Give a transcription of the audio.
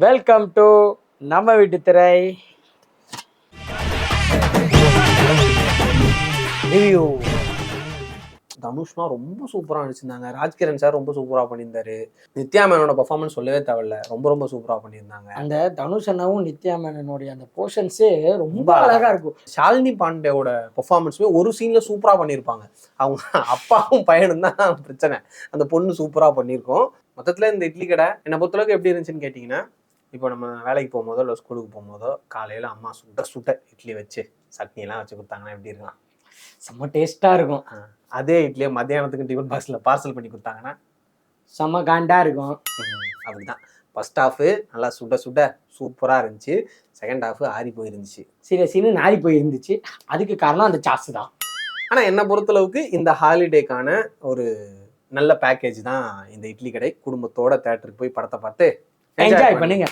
Welcome to நம்ம வீட்டு திரை ரிவ்யூ. தனுஷ்னா ரொம்ப சூப்பராக நடிச்சிருந்தாங்க. ராஜ்கிரண் சார் ரொம்ப சூப்பராக பண்ணியிருந்தாரு. நித்யா மேனோட பர்ஃபார்மன்ஸ் சொல்லவே தேவையில்ல, ரொம்ப ரொம்ப சூப்பராக பண்ணியிருந்தாங்க. அந்த தனுஷ் அண்ணாவும் நித்யா மேனனுடைய அந்த போர்ஷன்ஸே ரொம்ப அழகா இருக்கும். ஷாலினி பாண்டேவோட பர்ஃபார்மன்ஸுமே ஒரு சீன்ல சூப்பராக பண்ணியிருப்பாங்க. அவங்க அப்பாவும் பையனும் தான் பிரச்சனை. அந்த பொண்ணு சூப்பராக பண்ணியிருக்கோம். மொத்தத்தில் இந்த இட்லி கடை என்னை பொறுத்தளவுக்கு எப்படி இருந்துச்சுன்னு கேட்டிங்கன்னா, இப்போ நம்ம வேலைக்கு போகும்போதோ இல்லை ஸ்கூலுக்கு போகும்போதோ காலையில் அம்மா சுட்ட இட்லி வச்சு சட்னியெல்லாம் வச்சு கொடுத்தாங்கன்னா எப்படி இருக்கலாம்? செம்ம டேஸ்டா இருக்கும். அதே இட்லியை மத்தியானத்துக்கு டிஃபன் பாக்ஸில் பார்சல் பண்ணி கொடுத்தாங்கன்னா செம்ம காண்டா இருக்கும். அப்படிதான். ஃபர்ஸ்ட் ஹாஃபு நல்லா சுட சூப்பராக இருந்துச்சு. செகண்ட் ஹாஃபு ஆறி போயிருந்துச்சு, சீரியஸின்னு நாரி போயிருந்துச்சு. அதுக்கு காரணம் அந்த சாஸ் தான். ஆனால் என்னை பொறுத்தளவுக்கு இந்த ஹாலிடேக்கான ஒரு நல்ல பேக்கேஜ் தான் இந்த இட்லி கடை. குடும்பத்தோட தேட்டருக்கு போய் படத்தை பார்த்து என்ஜாய் பண்ணுங்க.